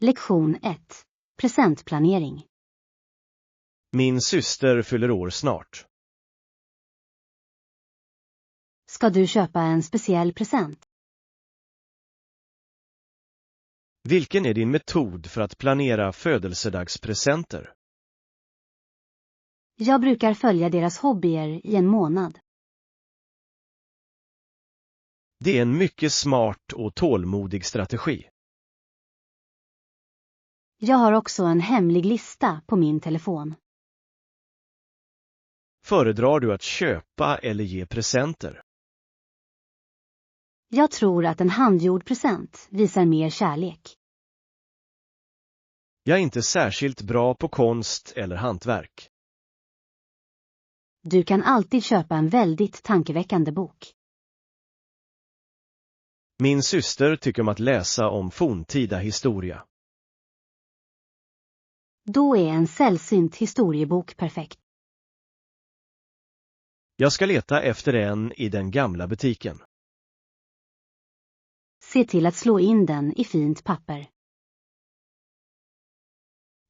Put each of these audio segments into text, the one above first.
Lektion 1. Presentplanering. Min syster fyller år snart. Ska du köpa en speciell present? Vilken är din metod för att planera födelsedagspresenter? Jag brukar följa deras hobbyer i en månad. Det är en mycket smart och tålmodig strategi. Jag har också en hemlig lista på min telefon. Föredrar du att köpa eller ge presenter? Jag tror att en handgjord present visar mer kärlek. Jag är inte särskilt bra på konst eller hantverk. Du kan alltid köpa en väldigt tankeväckande bok. Min syster tycker om att läsa om forntida historia. Då är en sällsynt historiebok perfekt. Jag ska leta efter en i den gamla butiken. Se till att slå in den i fint papper.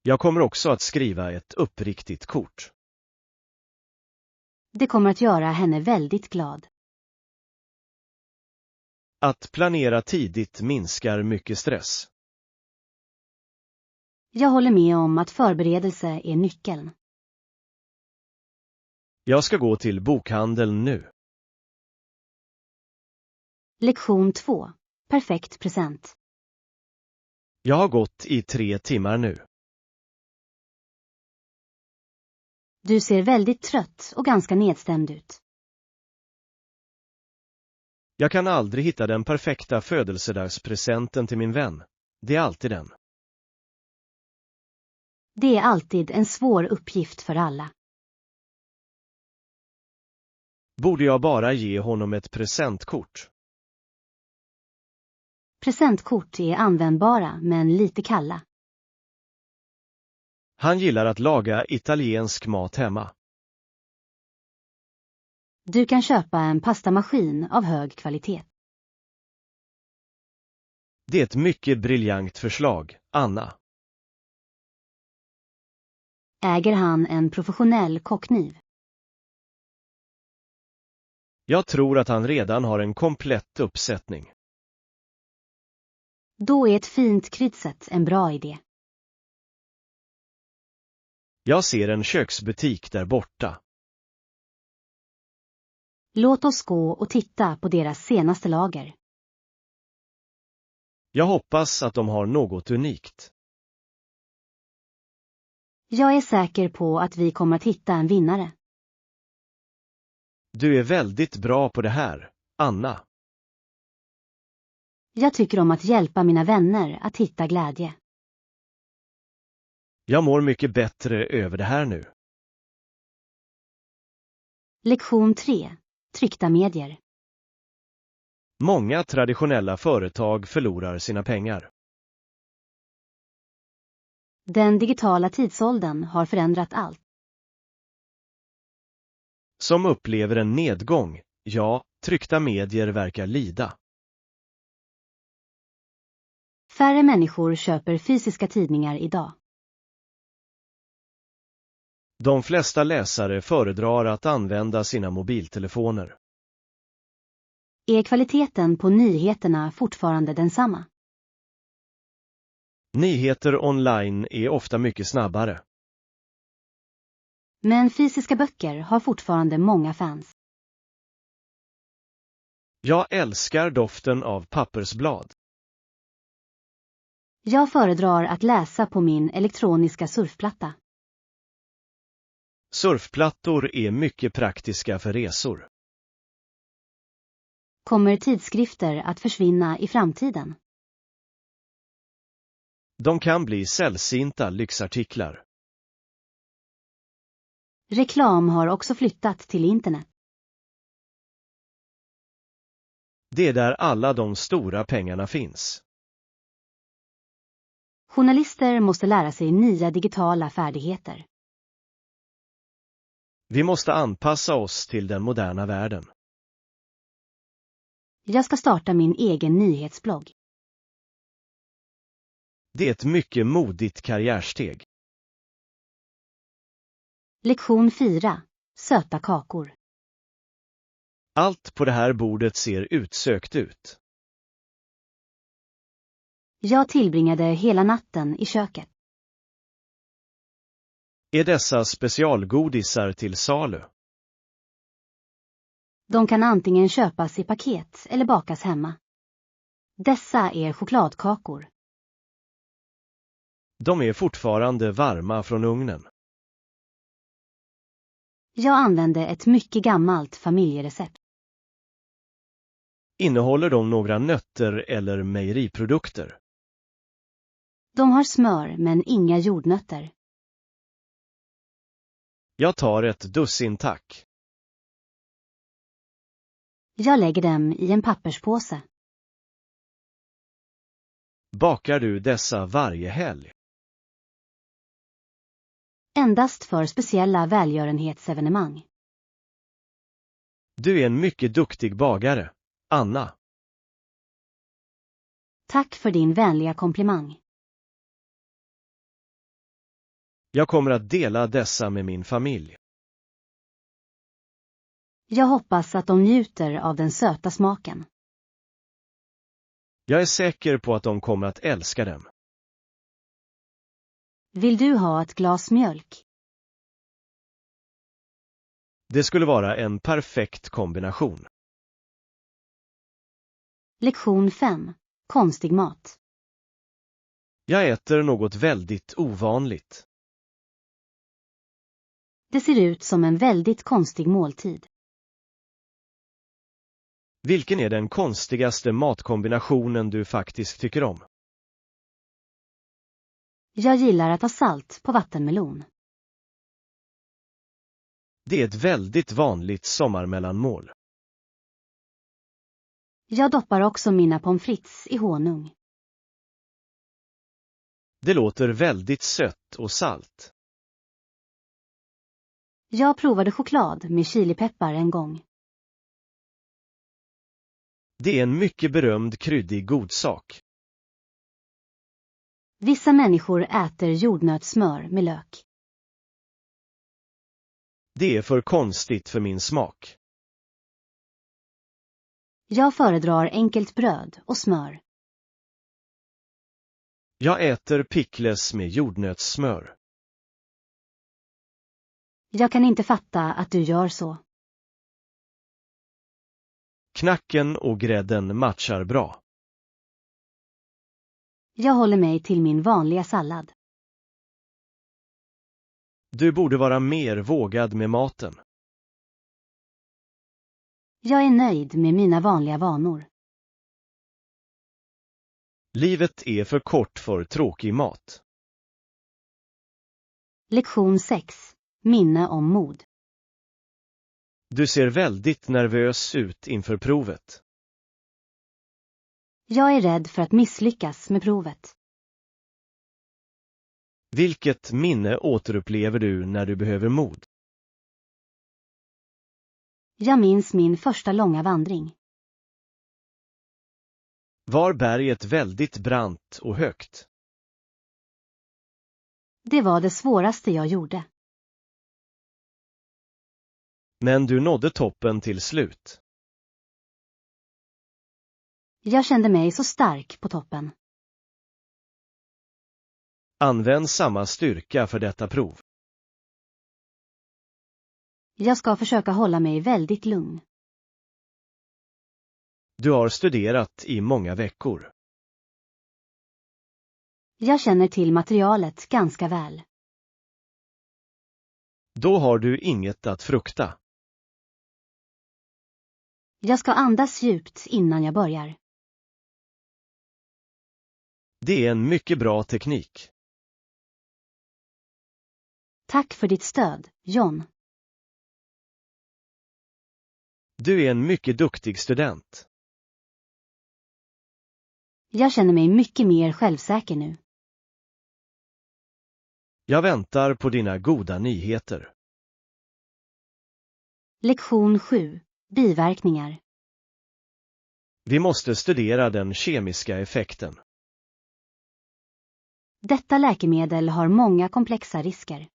Jag kommer också att skriva ett uppriktigt kort. Det kommer att göra henne väldigt glad. Att planera tidigt minskar mycket stress. Jag håller med om att förberedelse är nyckeln. Jag ska gå till bokhandeln nu. Lektion 2. Perfekt present. Jag har gått i 3 timmar nu. Du ser väldigt trött och ganska nedstämd ut. Jag kan aldrig hitta den perfekta födelsedagspresenten till min vän. Det är alltid den. Det är alltid en svår uppgift för alla. Borde jag bara ge honom ett presentkort? Presentkort är användbara men lite kalla. Han gillar att laga italiensk mat hemma. Du kan köpa en pastamaskin av hög kvalitet. Det är ett mycket briljant förslag, Anna. Äger han en professionell kockkniv? Jag tror att han redan har en komplett uppsättning. Då är ett fint kryddset en bra idé. Jag ser en köksbutik där borta. Låt oss gå och titta på deras senaste lager. Jag hoppas att de har något unikt. Jag är säker på att vi kommer att hitta en vinnare. Du är väldigt bra på det här, Anna. Jag tycker om att hjälpa mina vänner att hitta glädje. Jag mår mycket bättre över det här nu. Lektion 3. Tryckta medier. Många traditionella företag förlorar sina pengar. Den digitala tidsåldern har förändrat allt. Som upplever en nedgång, ja, tryckta medier verkar lida. Färre människor köper fysiska tidningar idag. De flesta läsare föredrar att använda sina mobiltelefoner. Är kvaliteten på nyheterna fortfarande densamma? Nyheter online är ofta mycket snabbare. Men fysiska böcker har fortfarande många fans. Jag älskar doften av pappersblad. Jag föredrar att läsa på min elektroniska surfplatta. Surfplattor är mycket praktiska för resor. Kommer tidskrifter att försvinna i framtiden? De kan bli sällsynta lyxartiklar. Reklam har också flyttat till internet. Det är där alla de stora pengarna finns. Journalister måste lära sig nya digitala färdigheter. Vi måste anpassa oss till den moderna världen. Jag ska starta min egen nyhetsblogg. Det är ett mycket modigt karriärsteg. Lektion 4. Söta kakor. Allt på det här bordet ser utsökt ut. Jag tillbringade hela natten i köket. Är dessa specialgodisar till salu? De kan antingen köpas i paket eller bakas hemma. Dessa är chokladkakor. De är fortfarande varma från ugnen. Jag använde ett mycket gammalt familjerecept. Innehåller de några nötter eller mejeriprodukter? De har smör men inga jordnötter. Jag tar ett dussin tack. Jag lägger dem i en papperspåse. Bakar du dessa varje helg? Endast för speciella välgörenhetsevenemang. Du är en mycket duktig bagare, Anna. Tack för din vänliga komplimang. Jag kommer att dela dessa med min familj. Jag hoppas att de njuter av den söta smaken. Jag är säker på att de kommer att älska dem. Vill du ha ett glas mjölk? Det skulle vara en perfekt kombination. Lektion 5. Konstig mat. Jag äter något väldigt ovanligt. Det ser ut som en väldigt konstig måltid. Vilken är den konstigaste matkombinationen du faktiskt tycker om? Jag gillar att ha salt på vattenmelon. Det är ett väldigt vanligt sommarmellanmål. Jag doppar också mina pommes frites i honung. Det låter väldigt sött och salt. Jag provade choklad med chilipeppar en gång. Det är en mycket berömd kryddig godsak. Vissa människor äter jordnötssmör med lök. Det är för konstigt för min smak. Jag föredrar enkelt bröd och smör. Jag äter pickles med jordnötssmör. Jag kan inte fatta att du gör så. Knacken och grädden matchar bra. Jag håller mig till min vanliga sallad. Du borde vara mer vågad med maten. Jag är nöjd med mina vanliga vanor. Livet är för kort för tråkig mat. Lektion 6. Minne om mod. Du ser väldigt nervös ut inför provet. Jag är rädd för att misslyckas med provet. Vilket minne återupplever du när du behöver mod? Jag minns min första långa vandring. Var berget väldigt brant och högt? Det var det svåraste jag gjorde. Men du nådde toppen till slut. Jag kände mig så stark på toppen. Använd samma styrka för detta prov. Jag ska försöka hålla mig väldigt lugn. Du har studerat i många veckor. Jag känner till materialet ganska väl. Då har du inget att frukta. Jag ska andas djupt innan jag börjar. Det är en mycket bra teknik. Tack för ditt stöd, John. Du är en mycket duktig student. Jag känner mig mycket mer självsäker nu. Jag väntar på dina goda nyheter. Lektion 7. Biverkningar. Vi måste studera den kemiska effekten. Detta läkemedel har många komplexa risker.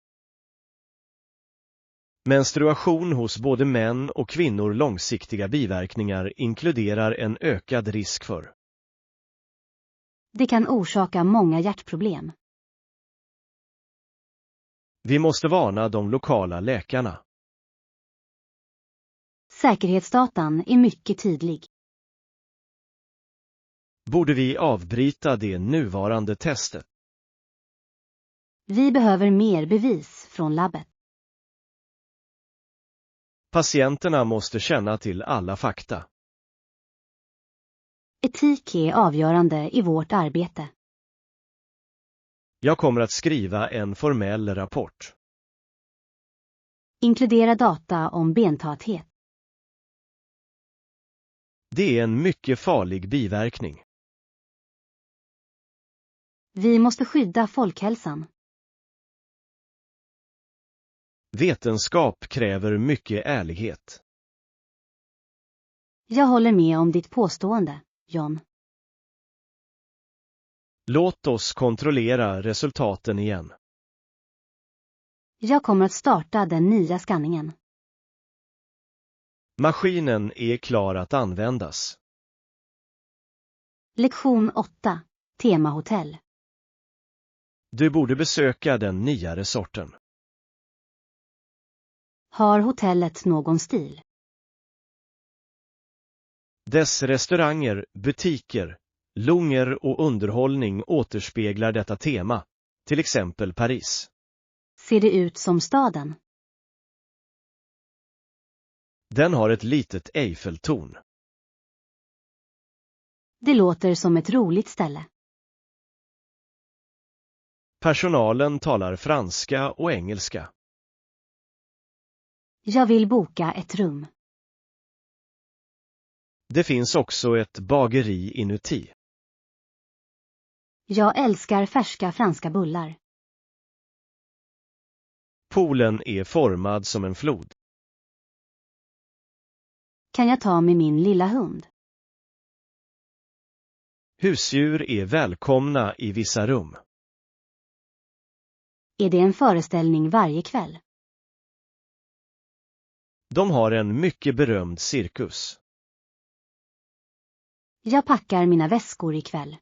Menstruation hos både män och kvinnor långsiktiga biverkningar inkluderar en ökad risk för. Det kan orsaka många hjärtproblem. Vi måste varna de lokala läkarna. Säkerhetsdatan är mycket tydlig. Borde vi avbryta det nuvarande testet? Vi behöver mer bevis från labbet. Patienterna måste känna till alla fakta. Etik är avgörande i vårt arbete. Jag kommer att skriva en formell rapport. Inkludera data om bentathet. Det är en mycket farlig biverkning. Vi måste skydda folkhälsan. Vetenskap kräver mycket ärlighet. Jag håller med om ditt påstående, John. Låt oss kontrollera resultaten igen. Jag kommer att starta den nya skanningen. Maskinen är klar att användas. Lektion 8. Temahotell. Du borde besöka den nya resorten. Har hotellet någon stil? Dess restauranger, butiker, longer och underhållning återspeglar detta tema, till exempel Paris. Ser det ut som staden? Den har ett litet Eiffeltorn. Det låter som ett roligt ställe. Personalen talar franska och engelska. Jag vill boka ett rum. Det finns också ett bageri inuti. Jag älskar färska franska bullar. Poolen är formad som en flod. Kan jag ta med min lilla hund? Husdjur är välkomna i vissa rum. Är det en föreställning varje kväll? De har en mycket berömd cirkus. Jag packar mina väskor ikväll.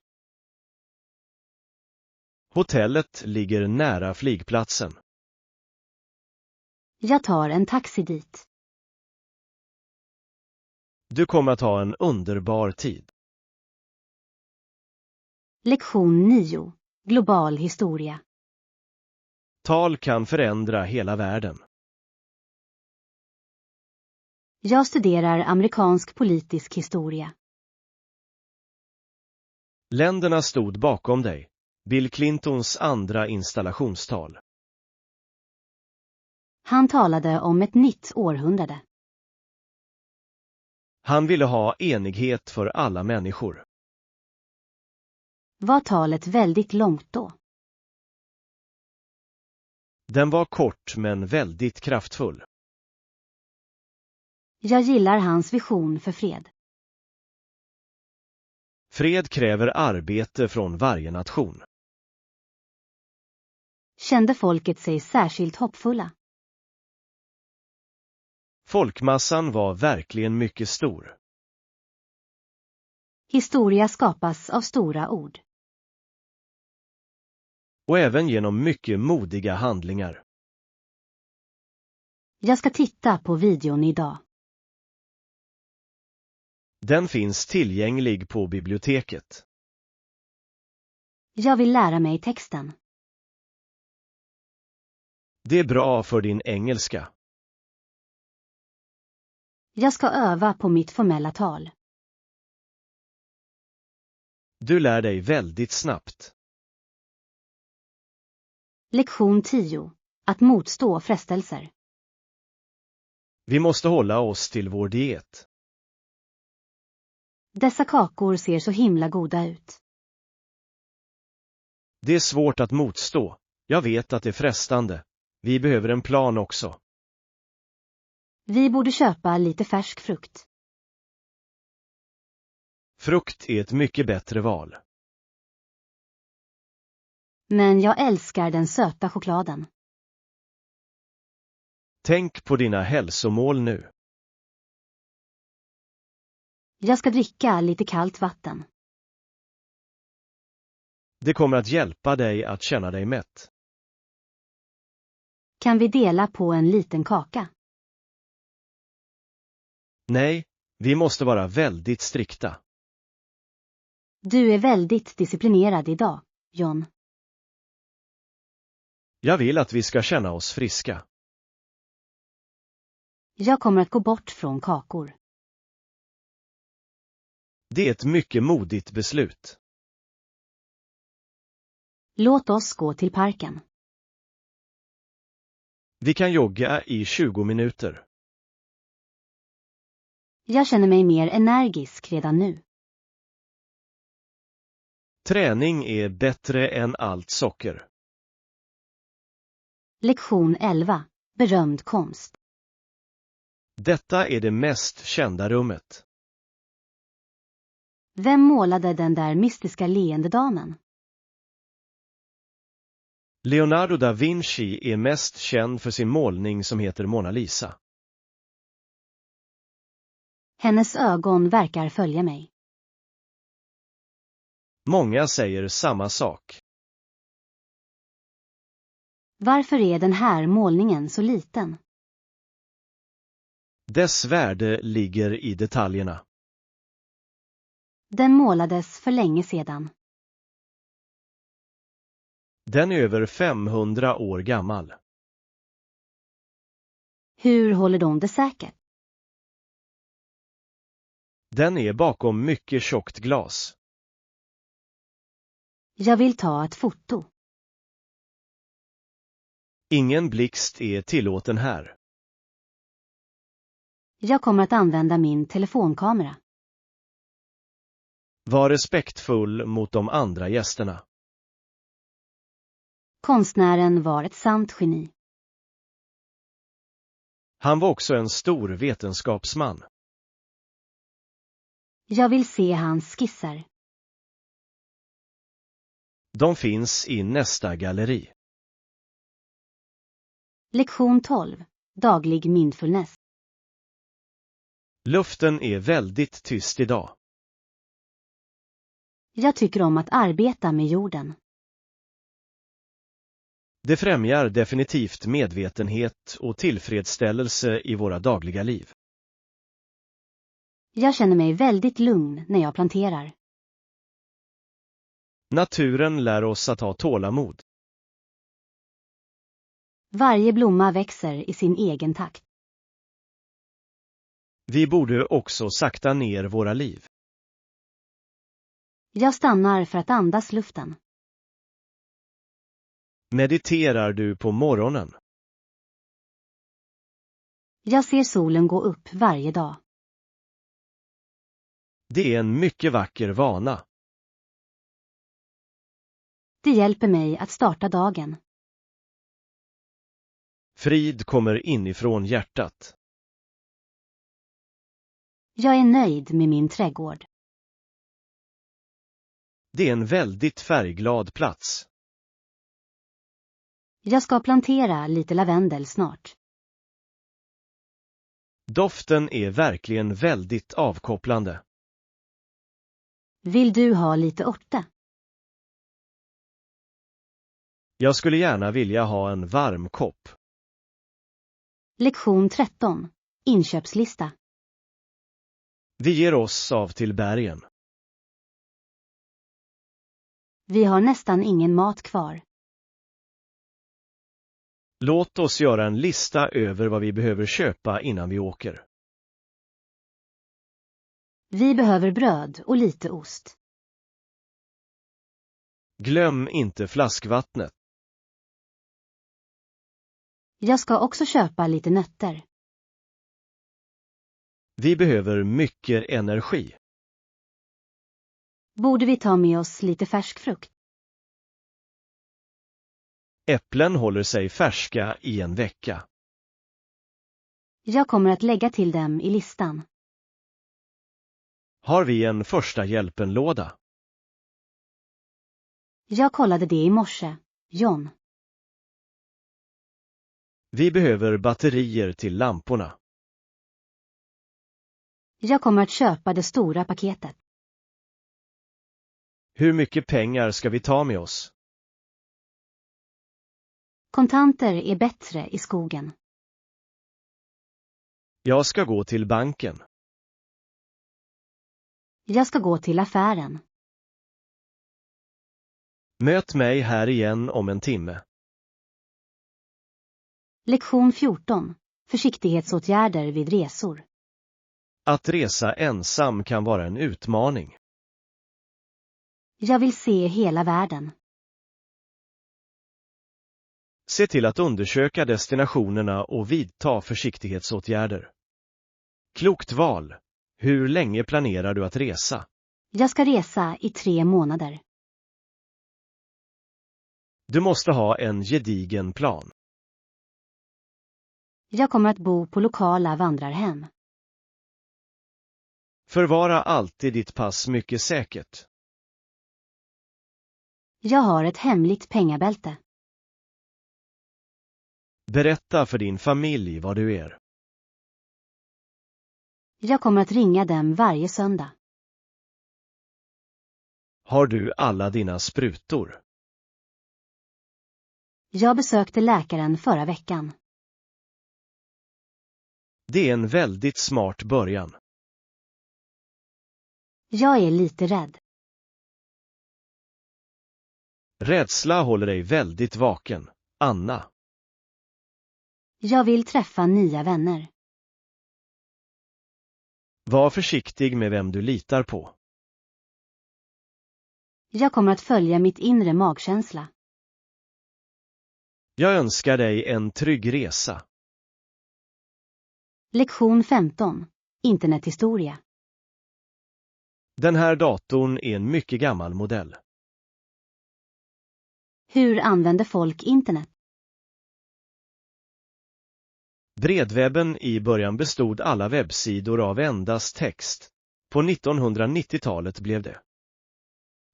Hotellet ligger nära flygplatsen. Jag tar en taxi dit. Du kommer att ha en underbar tid. Lektion 9. Global historia. Tal kan förändra hela världen. Jag studerar amerikansk politisk historia. Länderna stod bakom dig. Bill Clintons andra installationstal. Han talade om ett nytt århundrade. Han ville ha enighet för alla människor. Var talet väldigt långt då? Den var kort men väldigt kraftfull. Jag gillar hans vision för fred. Fred kräver arbete från varje nation. Kände folket sig särskilt hoppfulla? Folkmassan var verkligen mycket stor. Historia skapas av stora ord. Och även genom mycket modiga handlingar. Jag ska titta på videon idag. Den finns tillgänglig på biblioteket. Jag vill lära mig texten. Det är bra för din engelska. Jag ska öva på mitt formella tal. Du lär dig väldigt snabbt. Lektion 10. Att motstå frestelser. Vi måste hålla oss till vår diet. Dessa kakor ser så himla goda ut. Det är svårt att motstå. Jag vet att det är frestande. Vi behöver en plan också. Vi borde köpa lite färsk frukt. Frukt är ett mycket bättre val. Men jag älskar den söta chokladen. Tänk på dina hälsomål nu. Jag ska dricka lite kallt vatten. Det kommer att hjälpa dig att känna dig mätt. Kan vi dela på en liten kaka? Nej, vi måste vara väldigt strikta. Du är väldigt disciplinerad idag, John. Jag vill att vi ska känna oss friska. Jag kommer att gå bort från kakor. Det är ett mycket modigt beslut. Låt oss gå till parken. Vi kan jogga i 20 minuter. Jag känner mig mer energisk redan nu. Träning är bättre än allt socker. Lektion 11. Berömd konst. Detta är det mest kända rummet. Vem målade den där mystiska leende damen? Leonardo da Vinci är mest känd för sin målning som heter Mona Lisa. Hennes ögon verkar följa mig. Många säger samma sak. Varför är den här målningen så liten? Dess värde ligger i detaljerna. Den målades för länge sedan. Den är över 500 år gammal. Hur håller de det säkert? Den är bakom mycket tjockt glas. Jag vill ta ett foto. Ingen blixt är tillåten här. Jag kommer att använda min telefonkamera. Var respektfull mot de andra gästerna. Konstnären var ett sant geni. Han var också en stor vetenskapsman. Jag vill se hans skisser. De finns i nästa galleri. Lektion 12. Daglig mindfulness. Luften är väldigt tyst idag. Jag tycker om att arbeta med jorden. Det främjar definitivt medvetenhet och tillfredsställelse i våra dagliga liv. Jag känner mig väldigt lugn när jag planterar. Naturen lär oss att ha tålamod. Varje blomma växer i sin egen takt. Vi borde också sakta ner våra liv. Jag stannar för att andas luften. Mediterar du på morgonen? Jag ser solen gå upp varje dag. Det är en mycket vacker vana. Det hjälper mig att starta dagen. Frid kommer inifrån hjärtat. Jag är nöjd med min trädgård. Det är en väldigt färgglad plats. Jag ska plantera lite lavendel snart. Doften är verkligen väldigt avkopplande. Vill du ha lite örter? Jag skulle gärna vilja ha en varm kopp. Lektion 13. Inköpslista. Vi ger oss av till bergen. Vi har nästan ingen mat kvar. Låt oss göra en lista över vad vi behöver köpa innan vi åker. Vi behöver bröd och lite ost. Glöm inte flaskvattnet. Jag ska också köpa lite nötter. Vi behöver mycket energi. Borde vi ta med oss lite färsk frukt? Äpplen håller sig färska i en vecka. Jag kommer att lägga till dem i listan. Har vi en första hjälpen-låda? Jag kollade det i morse. John. Vi behöver batterier till lamporna. Jag kommer att köpa det stora paketet. Hur mycket pengar ska vi ta med oss? Kontanter är bättre i skogen. Jag ska gå till banken. Jag ska gå till affären. Möt mig här igen om en timme. Lektion 14. Försiktighetsåtgärder vid resor. Att resa ensam kan vara en utmaning. Jag vill se hela världen. Se till att undersöka destinationerna och vidta försiktighetsåtgärder. Klokt val. Hur länge planerar du att resa? Jag ska resa i 3 månader. Du måste ha en gedigen plan. Jag kommer att bo på lokala vandrarhem. Förvara alltid ditt pass mycket säkert. Jag har ett hemligt pengabälte. Berätta för din familj vad du är. Jag kommer att ringa dem varje söndag. Har du alla dina sprutor? Jag besökte läkaren förra veckan. Det är en väldigt smart början. Jag är lite rädd. Rädsla håller dig väldigt vaken, Anna. Jag vill träffa nya vänner. Var försiktig med vem du litar på. Jag kommer att följa mitt inre magkänsla. Jag önskar dig en trygg resa. Lektion 15. Internethistoria. Den här datorn är en mycket gammal modell. Hur använder folk internet? Bredwebben i början bestod alla webbsidor av endast text. På 1990-talet blev det.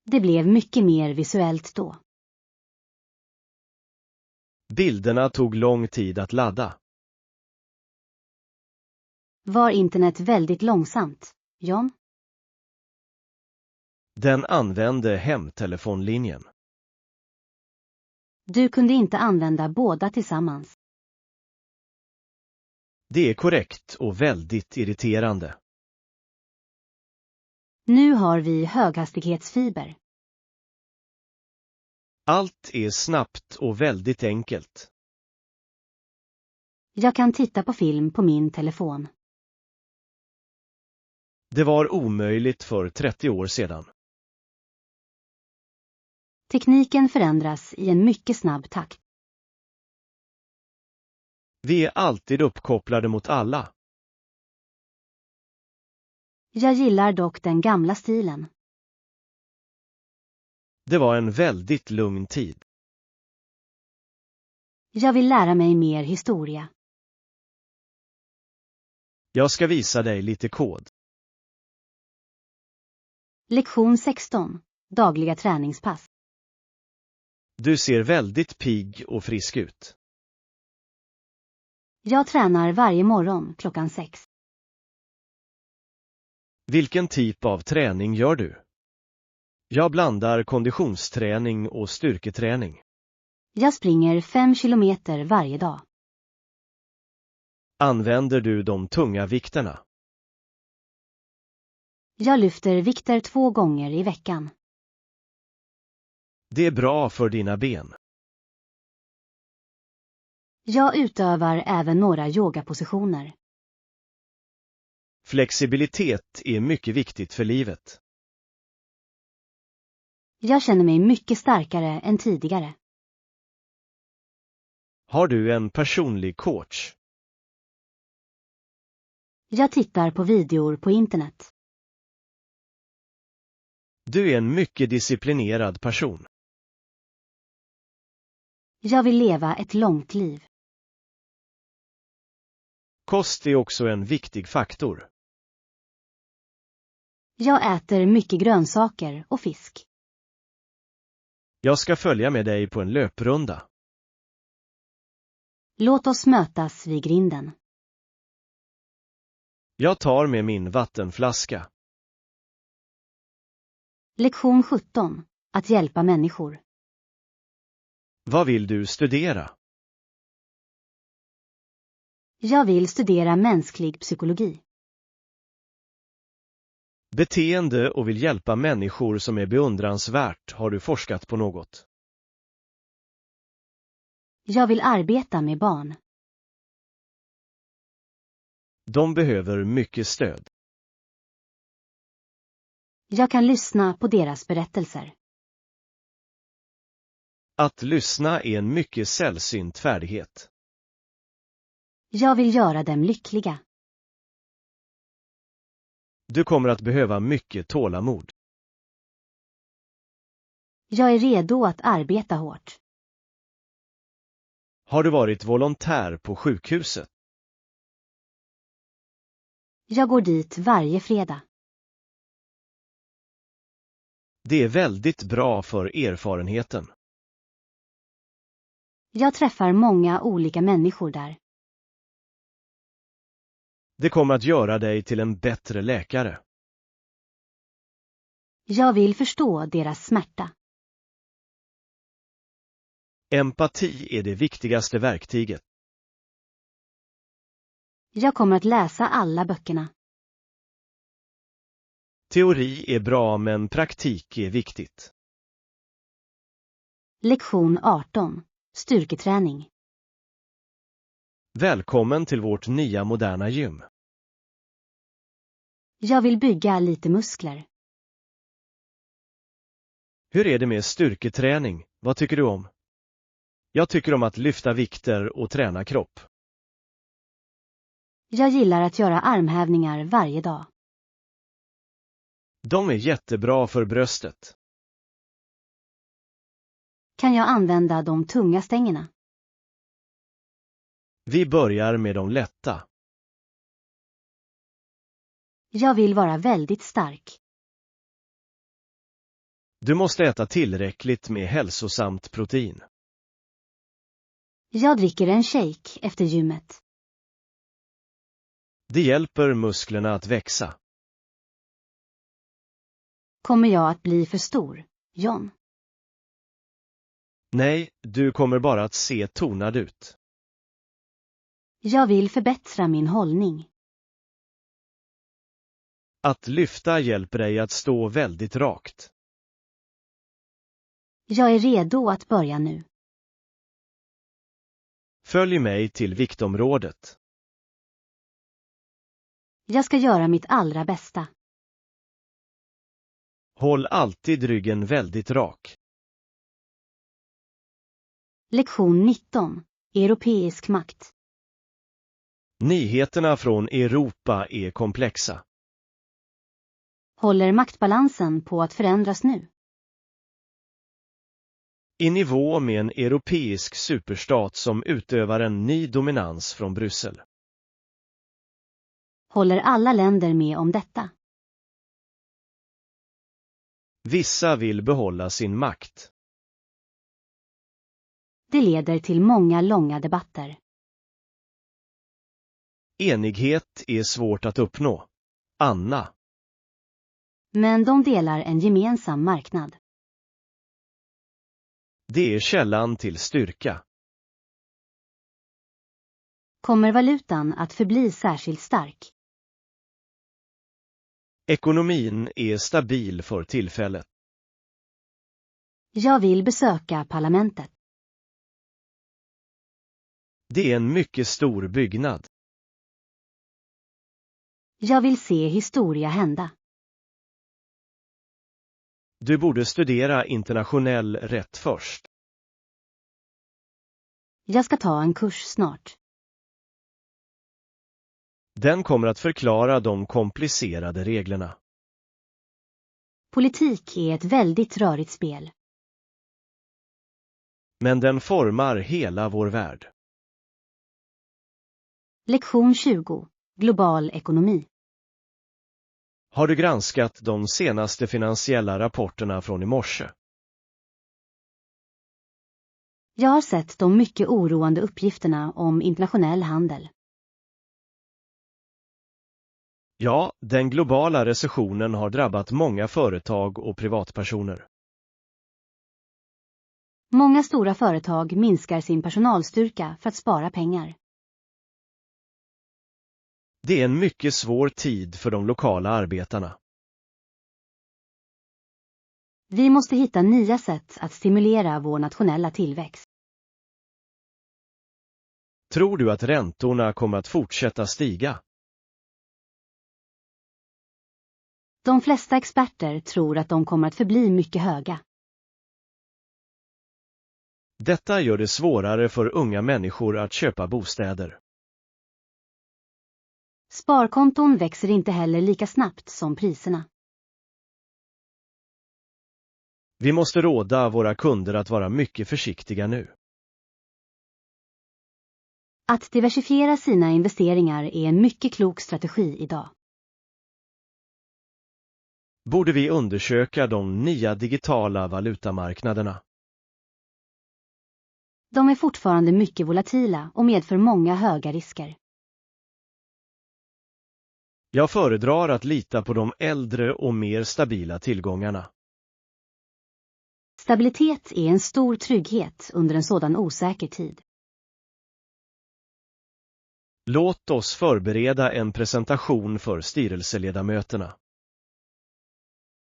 Det blev mycket mer visuellt då. Bilderna tog lång tid att ladda. Var internet väldigt långsamt, John? Den använde hemtelefonlinjen. Du kunde inte använda båda tillsammans. Det är korrekt och väldigt irriterande. Nu har vi höghastighetsfiber. Allt är snabbt och väldigt enkelt. Jag kan titta på film på min telefon. Det var omöjligt för 30 år sedan. Tekniken förändras i en mycket snabb takt. Vi är alltid uppkopplade mot alla. Jag gillar dock den gamla stilen. Det var en väldigt lugn tid. Jag vill lära mig mer historia. Jag ska visa dig lite kod. Lektion 16. Dagliga träningspass. Du ser väldigt pigg och frisk ut. Jag tränar varje morgon klockan 6. Vilken typ av träning gör du? Jag blandar konditionsträning och styrketräning. Jag springer 5 kilometer varje dag. Använder du de tunga vikterna? Jag lyfter vikter 2 gånger i veckan. Det är bra för dina ben. Jag utövar även några yogapositioner. Flexibilitet är mycket viktigt för livet. Jag känner mig mycket starkare än tidigare. Har du en personlig coach? Jag tittar på videor på internet. Du är en mycket disciplinerad person. Jag vill leva ett långt liv. Kost är också en viktig faktor. Jag äter mycket grönsaker och fisk. Jag ska följa med dig på en löprunda. Låt oss mötas vid grinden. Jag tar med min vattenflaska. Lektion 17. Att hjälpa människor. Vad vill du studera? Jag vill studera mänsklig psykologi. Beteende och vill hjälpa människor som är beundransvärt. Har du forskat på något? Jag vill arbeta med barn. De behöver mycket stöd. Jag kan lyssna på deras berättelser. Att lyssna är en mycket sällsynt färdighet. Jag vill göra dem lyckliga. Du kommer att behöva mycket tålamod. Jag är redo att arbeta hårt. Har du varit volontär på sjukhuset? Jag går dit varje fredag. Det är väldigt bra för erfarenheten. Jag träffar många olika människor där. Det kommer att göra dig till en bättre läkare. Jag vill förstå deras smärta. Empati är det viktigaste verktyget. Jag kommer att läsa alla böckerna. Teori är bra men praktik är viktigt. Lektion 18. Styrketräning. Välkommen till vårt nya moderna gym. Jag vill bygga lite muskler. Hur är det med styrketräning? Vad tycker du om? Jag tycker om att lyfta vikter och träna kropp. Jag gillar att göra armhävningar varje dag. De är jättebra för bröstet. Kan jag använda de tunga stängerna? Vi börjar med de lätta. Jag vill vara väldigt stark. Du måste äta tillräckligt med hälsosamt protein. Jag dricker en shake efter gymmet. Det hjälper musklerna att växa. Kommer jag att bli för stor, John? Nej, du kommer bara att se tonad ut. Jag vill förbättra min hållning. Att lyfta hjälper dig att stå väldigt rakt. Jag är redo att börja nu. Följ mig till viktområdet. Jag ska göra mitt allra bästa. Håll alltid ryggen väldigt rak. Lektion 19. Europeisk makt. Nyheterna från Europa är komplexa. Håller maktbalansen på att förändras nu? I nivå med en europeisk superstat som utövar en ny dominans från Bryssel. Håller alla länder med om detta? Vissa vill behålla sin makt. Det leder till många långa debatter. Enighet är svårt att uppnå. Anna. Men de delar en gemensam marknad. Det är källan till styrka. Kommer valutan att förbli särskilt stark? Ekonomin är stabil för tillfället. Jag vill besöka parlamentet. Det är en mycket stor byggnad. Jag vill se historia hända. Du borde studera internationell rätt först. Jag ska ta en kurs snart. Den kommer att förklara de komplicerade reglerna. Politik är ett väldigt rörigt spel. Men den formar hela vår värld. Lektion 20. Global ekonomi. Har du granskat de senaste finansiella rapporterna från i morse? Jag har sett de mycket oroande uppgifterna om internationell handel. Ja, den globala recessionen har drabbat många företag och privatpersoner. Många stora företag minskar sin personalstyrka för att spara pengar. Det är en mycket svår tid för de lokala arbetarna. Vi måste hitta nya sätt att stimulera vår nationella tillväxt. Tror du att räntorna kommer att fortsätta stiga? De flesta experter tror att de kommer att förbli mycket höga. Detta gör det svårare för unga människor att köpa bostäder. Sparkonton växer inte heller lika snabbt som priserna. Vi måste råda våra kunder att vara mycket försiktiga nu. Att diversifiera sina investeringar är en mycket klok strategi idag. Borde vi undersöka de nya digitala valutamarknaderna? De är fortfarande mycket volatila och medför många höga risker. Jag föredrar att lita på de äldre och mer stabila tillgångarna. Stabilitet är en stor trygghet under en sådan osäker tid. Låt oss förbereda en presentation för styrelseledamöterna.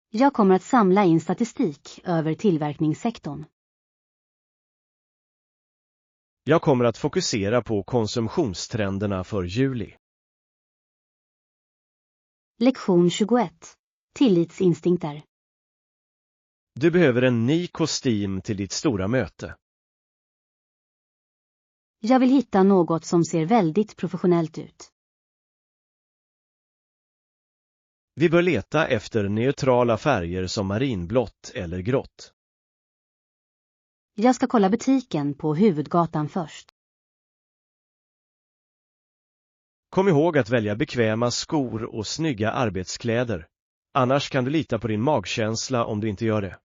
Jag kommer att samla in statistik över tillverkningssektorn. Jag kommer att fokusera på konsumtionstrenderna för juli. Lektion 21. Tillitsinstinkter. Du behöver en ny kostym till ditt stora möte. Jag vill hitta något som ser väldigt professionellt ut. Vi bör leta efter neutrala färger som marinblått eller grått. Jag ska kolla butiken på huvudgatan först. Kom ihåg att välja bekväma skor och snygga arbetskläder. Annars kan du lita på din magkänsla om du inte gör det.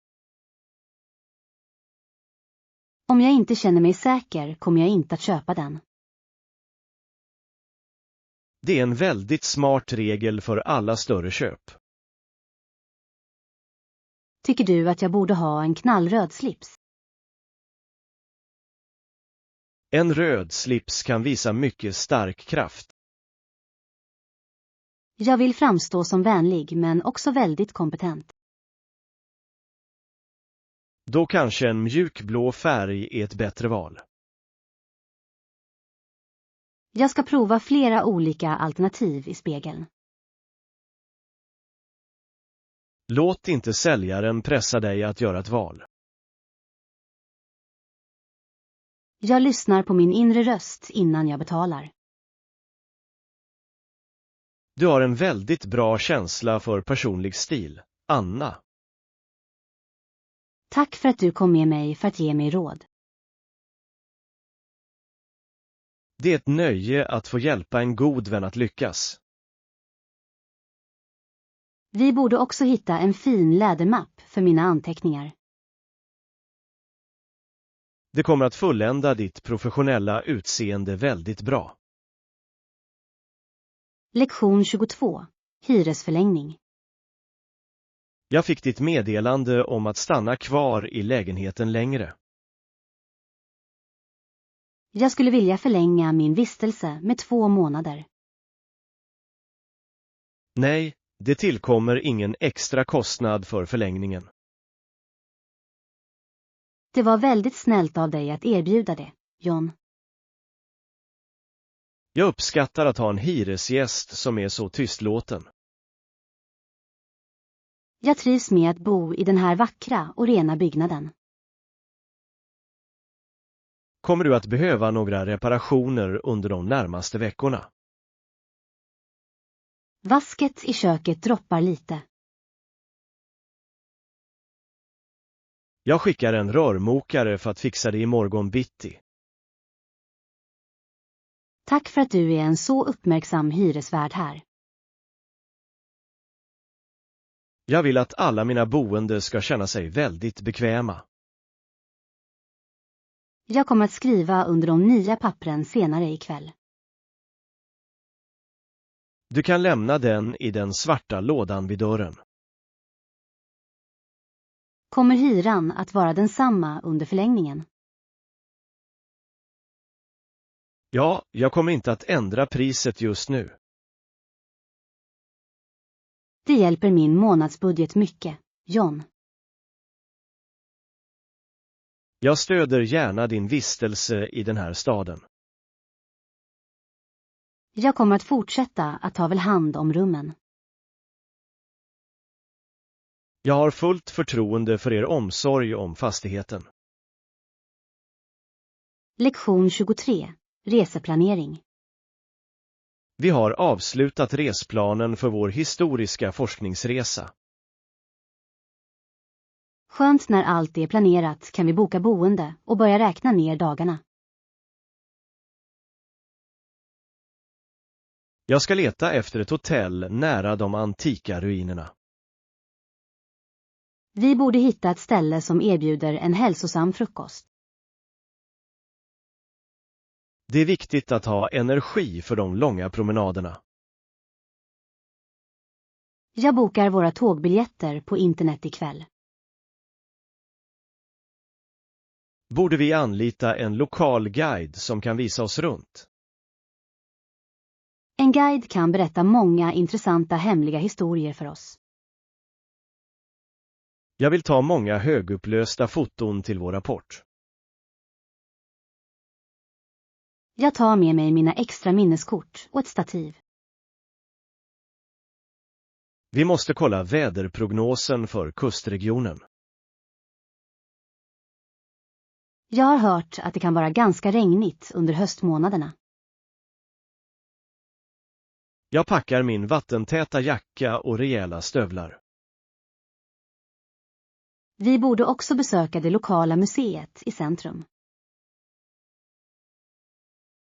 Om jag inte känner mig säker kommer jag inte att köpa den. Det är en väldigt smart regel för alla större köp. Tycker du att jag borde ha en knallröd slips? En röd slips kan visa mycket stark kraft. Jag vill framstå som vänlig men också väldigt kompetent. Då kanske en mjukblå färg är ett bättre val. Jag ska prova flera olika alternativ i spegeln. Låt inte säljaren pressa dig att göra ett val. Jag lyssnar på min inre röst innan jag betalar. Du har en väldigt bra känsla för personlig stil, Anna. Tack för att du kom med mig för att ge mig råd. Det är ett nöje att få hjälpa en god vän att lyckas. Vi borde också hitta en fin lädermapp för mina anteckningar. Det kommer att fullända ditt professionella utseende väldigt bra. Lektion 22. Hyresförlängning. Jag fick ditt meddelande om att stanna kvar i lägenheten längre. Jag skulle vilja förlänga min vistelse med 2 månader. Nej, det tillkommer ingen extra kostnad för förlängningen. Det var väldigt snällt av dig att erbjuda det, John. Jag uppskattar att ha en hyresgäst som är så tystlåten. Jag trivs med att bo i den här vackra och rena byggnaden. Kommer du att behöva några reparationer under de närmaste veckorna? Vasket i köket droppar lite. Jag skickar en rörmokare för att fixa det imorgon bitti. Tack för att du är en så uppmärksam hyresvärd här. Jag vill att alla mina boende ska känna sig väldigt bekväma. Jag kommer att skriva under de nya pappren senare ikväll. Du kan lämna den i den svarta lådan vid dörren. Kommer hyran att vara densamma under förlängningen? Ja, jag kommer inte att ändra priset just nu. Det hjälper min månadsbudget mycket, John. Jag stöder gärna din vistelse i den här staden. Jag kommer att fortsätta att ta väl hand om rummen. Jag har fullt förtroende för er omsorg om fastigheten. Lektion 23. Reseplanering. Vi har avslutat resplanen för vår historiska forskningsresa. Skönt när allt är planerat kan vi boka boende och börja räkna ner dagarna. Jag ska leta efter ett hotell nära de antika ruinerna. Vi borde hitta ett ställe som erbjuder en hälsosam frukost. Det är viktigt att ha energi för de långa promenaderna. Jag bokar våra tågbiljetter på internet ikväll. Borde vi anlita en lokal guide som kan visa oss runt? En guide kan berätta många intressanta hemliga historier för oss. Jag vill ta många högupplösta foton till vår rapport. Jag tar med mig mina extra minneskort och ett stativ. Vi måste kolla väderprognosen för kustregionen. Jag har hört att det kan vara ganska regnigt under höstmånaderna. Jag packar min vattentäta jacka och rejäla stövlar. Vi borde också besöka det lokala museet i centrum.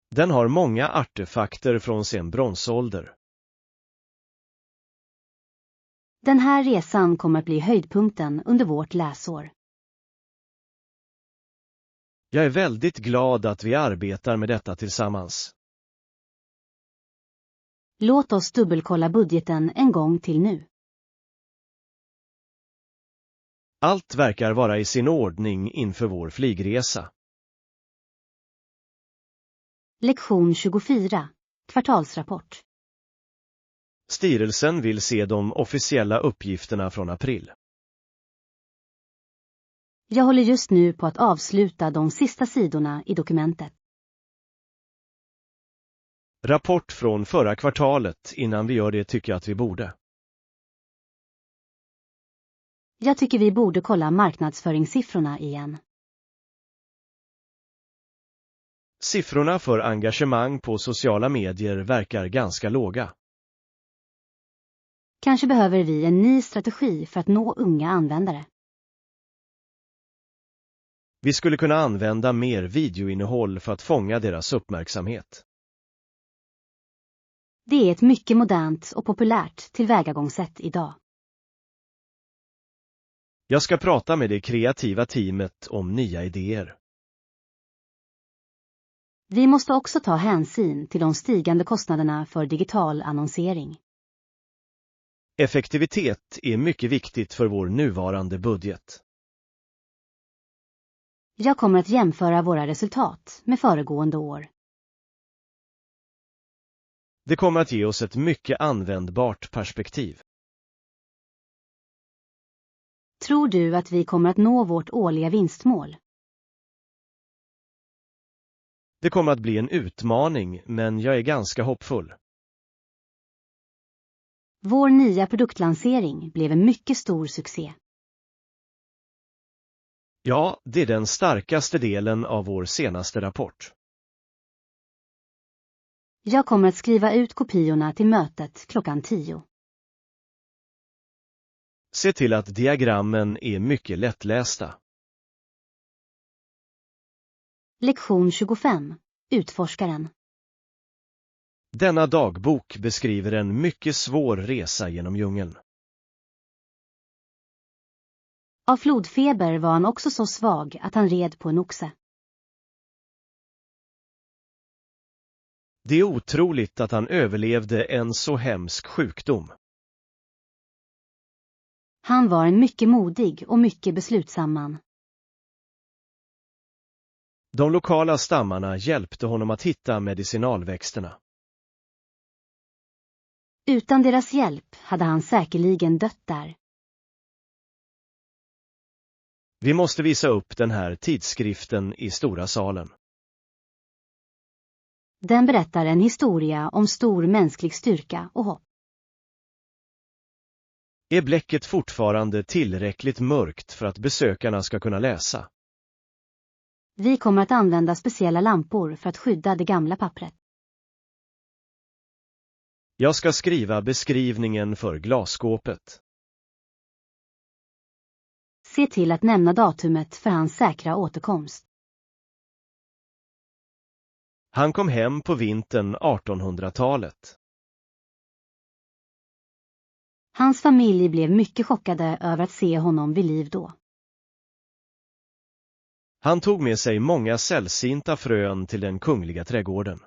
Den har många artefakter från sen bronsålder. Den här resan kommer att bli höjdpunkten under vårt läsår. Jag är väldigt glad att vi arbetar med detta tillsammans. Låt oss dubbelkolla budgeten en gång till nu. Allt verkar vara i sin ordning inför vår flygresa. Lektion 24. Kvartalsrapport. Styrelsen vill se de officiella uppgifterna från april. Jag håller just nu på att avsluta de sista sidorna i dokumentet. Rapport från förra kvartalet. Innan vi gör det tycker jag att vi borde. Jag tycker vi borde kolla marknadsföringssiffrorna igen. Siffrorna för engagemang på sociala medier verkar ganska låga. Kanske behöver vi en ny strategi för att nå unga användare. Vi skulle kunna använda mer videoinnehåll för att fånga deras uppmärksamhet. Det är ett mycket modernt och populärt tillvägagångssätt idag. Jag ska prata med det kreativa teamet om nya idéer. Vi måste också ta hänsyn till de stigande kostnaderna för digital annonsering. Effektivitet är mycket viktigt för vår nuvarande budget. Jag kommer att jämföra våra resultat med föregående år. Det kommer att ge oss ett mycket användbart perspektiv. Tror du att vi kommer att nå vårt årliga vinstmål? Det kommer att bli en utmaning, men jag är ganska hoppfull. Vår nya produktlansering blev en mycket stor succé. Ja, det är den starkaste delen av vår senaste rapport. Jag kommer att skriva ut kopiorna till mötet klockan 10. Se till att diagrammen är mycket lättlästa. Lektion 25. Utforskaren. Denna dagbok beskriver en mycket svår resa genom djungeln. Av flodfeber var han också så svag att han red på en oxe. Det är otroligt att han överlevde en så hemsk sjukdom. Han var en mycket modig och mycket beslutsam man. De lokala stammarna hjälpte honom att hitta medicinalväxterna. Utan deras hjälp hade han säkerligen dött där. Vi måste visa upp den här tidskriften i stora salen. Den berättar en historia om stor mänsklig styrka och hopp. Är bläcket fortfarande tillräckligt mörkt för att besökarna ska kunna läsa? Vi kommer att använda speciella lampor för att skydda det gamla pappret. Jag ska skriva beskrivningen för glasskåpet. Se till att nämna datumet för hans säkra återkomst. Han kom hem på vintern 1800-talet. Hans familj blev mycket chockade över att se honom vid liv då. Han tog med sig många sällsynta frön till den kungliga trädgården.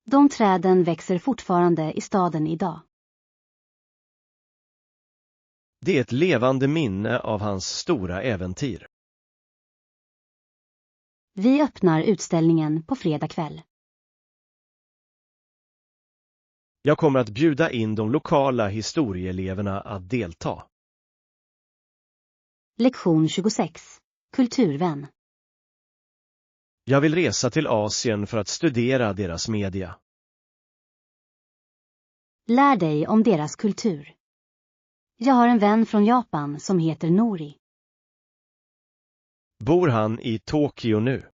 De träden växer fortfarande i staden idag. Det är ett levande minne av hans stora äventyr. Vi öppnar utställningen på fredag kväll. Jag kommer att bjuda in de lokala historieeleverna att delta. Lektion 26. Kulturvän. Jag vill resa till Asien för att studera deras media. Lär dig om deras kultur. Jag har en vän från Japan som heter Nori. Bor han i Tokyo nu?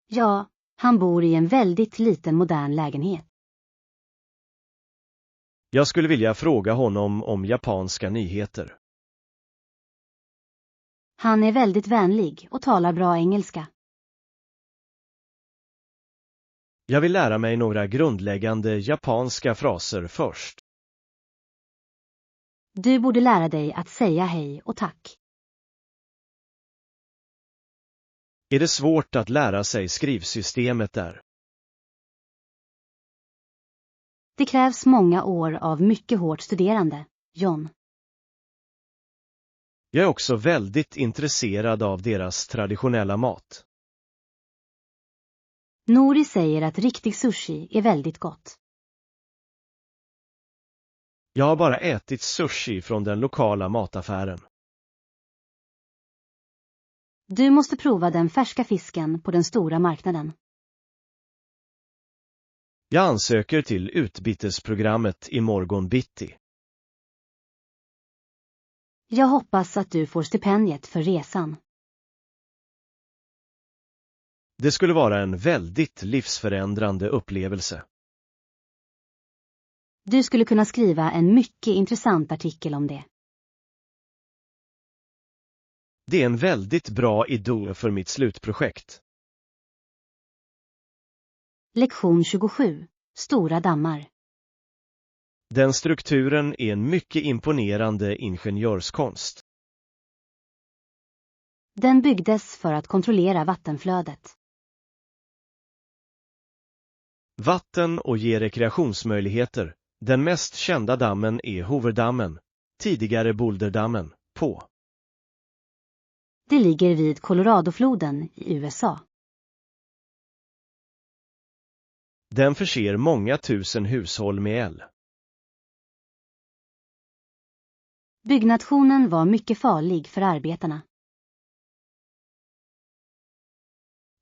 Ja, han bor i en väldigt liten modern lägenhet. Jag skulle vilja fråga honom om japanska nyheter. Han är väldigt vänlig och talar bra engelska. Jag vill lära mig några grundläggande japanska fraser först. Du borde lära dig att säga hej och tack. Är det svårt att lära sig skrivsystemet där? Det krävs många år av mycket hårt studerande, John. Jag är också väldigt intresserad av deras traditionella mat. Nori säger att riktig sushi är väldigt gott. Jag har bara ätit sushi från den lokala mataffären. Du måste prova den färska fisken på den stora marknaden. Jag ansöker till utbytesprogrammet i morgon bitti. Jag hoppas att du får stipendiet för resan. Det skulle vara en väldigt livsförändrande upplevelse. Du skulle kunna skriva en mycket intressant artikel om det. Det är en väldigt bra idé för mitt slutprojekt. Lektion 27. Stora dammar. Den strukturen är en mycket imponerande ingenjörskonst. Den byggdes för att kontrollera vattenflödet. Vatten och ge rekreationsmöjligheter. Den mest kända dammen är Hooverdammen, tidigare Boulderdammen, på. Det ligger vid Coloradofloden i USA. Den förser många tusen hushåll med el. Byggnationen var mycket farlig för arbetarna.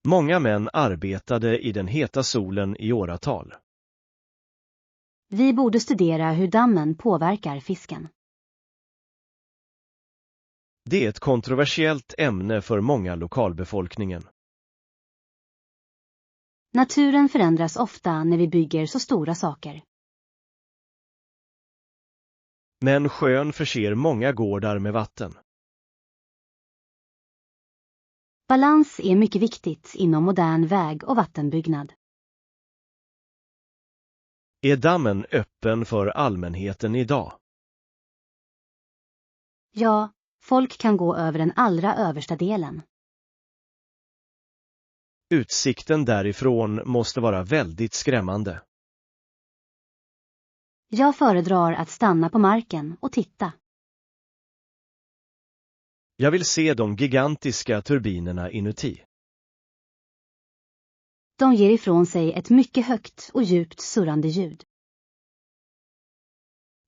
Många män arbetade i den heta solen i åratal. Vi borde studera hur dammen påverkar fisken. Det är ett kontroversiellt ämne för många lokalbefolkningen. Naturen förändras ofta när vi bygger så stora saker. Men sjön förser många gårdar med vatten. Balans är mycket viktigt inom modern väg- och vattenbyggnad. Är dammen öppen för allmänheten idag? Ja, folk kan gå över den allra översta delen. Utsikten därifrån måste vara väldigt skrämmande. Jag föredrar att stanna på marken och titta. Jag vill se de gigantiska turbinerna inuti. De ger ifrån sig ett mycket högt och djupt surrande ljud.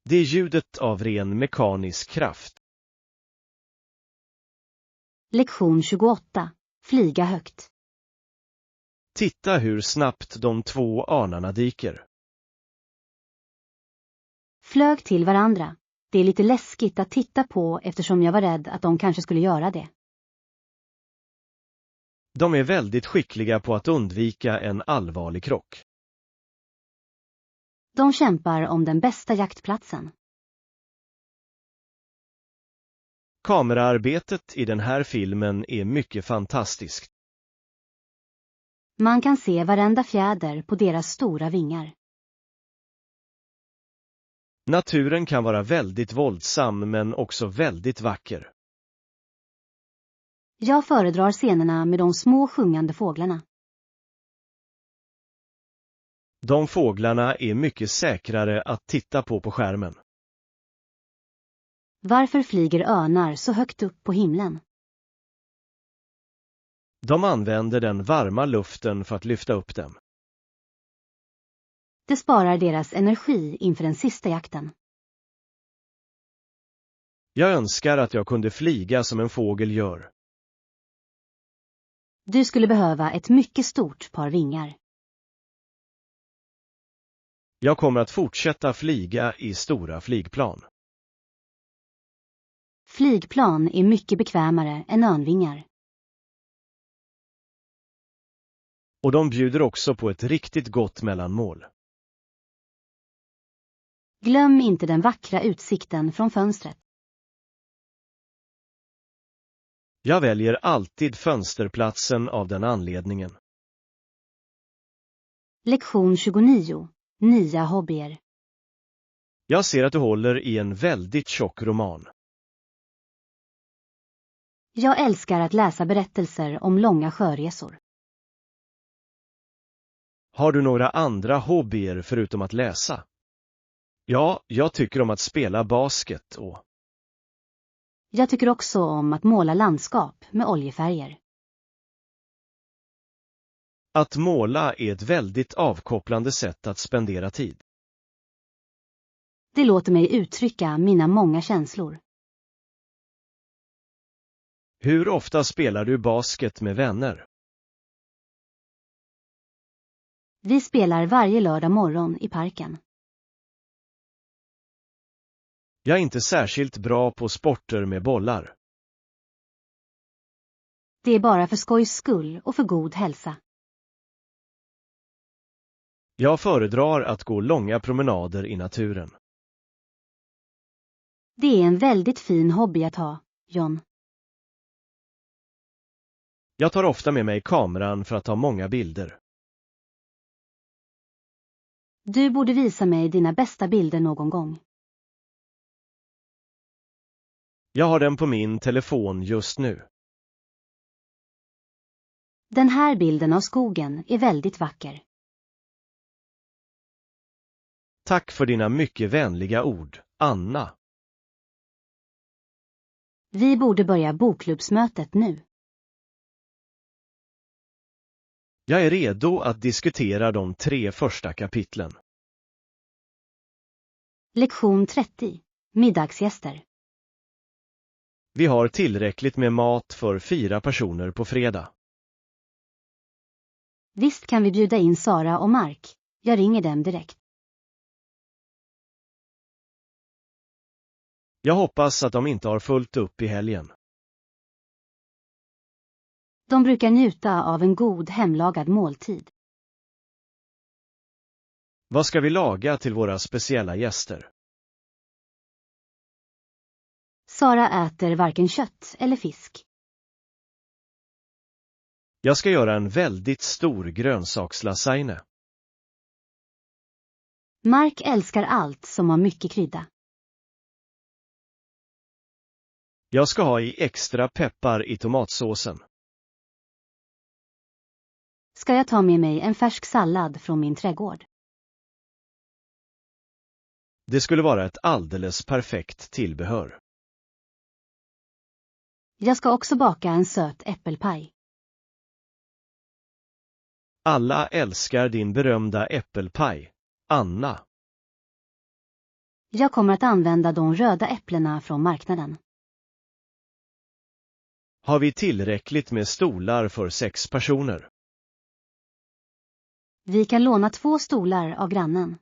Det är ljudet av ren mekanisk kraft. Lektion 28. Flyga högt. Titta hur snabbt de två anarna dyker. Flög till varandra. Det är lite läskigt att titta på eftersom jag var rädd att de kanske skulle göra det. De är väldigt skickliga på att undvika en allvarlig krock. De kämpar om den bästa jaktplatsen. Kameraarbetet i den här filmen är mycket fantastiskt. Man kan se varenda fjäder på deras stora vingar. Naturen kan vara väldigt våldsam men också väldigt vacker. Jag föredrar scenerna med de små sjungande fåglarna. De fåglarna är mycket säkrare att titta på skärmen. Varför flyger örnar så högt upp på himlen? De använder den varma luften för att lyfta upp dem. Det sparar deras energi inför den sista jakten. Jag önskar att jag kunde flyga som en fågel gör. Du skulle behöva ett mycket stort par vingar. Jag kommer att fortsätta flyga i stora flygplan. Flygplan är mycket bekvämare än örnvingar. Och de bjuder också på ett riktigt gott mellanmål. Glöm inte den vackra utsikten från fönstret. Jag väljer alltid fönsterplatsen av den anledningen. Lektion 29. Nya hobbyer. Jag ser att du håller i en väldigt tjock roman. Jag älskar att läsa berättelser om långa sjöresor. Har du några andra hobbyer förutom att läsa? Ja, jag tycker om att spela basket och... Jag tycker också om att måla landskap med oljefärger. Att måla är ett väldigt avkopplande sätt att spendera tid. Det låter mig uttrycka mina många känslor. Hur ofta spelar du basket med vänner? Vi spelar varje lördag morgon i parken. Jag är inte särskilt bra på sporter med bollar. Det är bara för skojs skull och för god hälsa. Jag föredrar att gå långa promenader i naturen. Det är en väldigt fin hobby att ha, John. Jag tar ofta med mig kameran för att ta många bilder. Du borde visa mig dina bästa bilder någon gång. Jag har den på min telefon just nu. Den här bilden av skogen är väldigt vacker. Tack för dina mycket vänliga ord, Anna. Vi borde börja bokklubbsmötet nu. Jag är redo att diskutera de 3 första kapitlen. Lektion 30. Middagsgäster. Vi har tillräckligt med mat för 4 personer på fredag. Visst kan vi bjuda in Sara och Mark. Jag ringer dem direkt. Jag hoppas att de inte har fullt upp i helgen. De brukar njuta av en god hemlagad måltid. Vad ska vi laga till våra speciella gäster? Sara äter varken kött eller fisk. Jag ska göra en väldigt stor grönsakslasagne. Mark älskar allt som har mycket krydda. Jag ska ha i extra peppar i tomatsåsen. Ska jag ta med mig en färsk sallad från min trädgård? Det skulle vara ett alldeles perfekt tillbehör. Jag ska också baka en söt äppelpaj. Alla älskar din berömda äppelpaj, Anna. Jag kommer att använda de röda äpplena från marknaden. Har vi tillräckligt med stolar för 6 personer? Vi kan låna 2 stolar av grannen.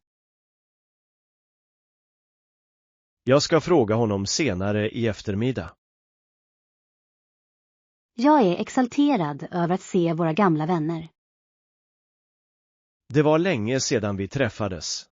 Jag ska fråga honom senare i eftermiddag. Jag är exalterad över att se våra gamla vänner. Det var länge sedan vi träffades.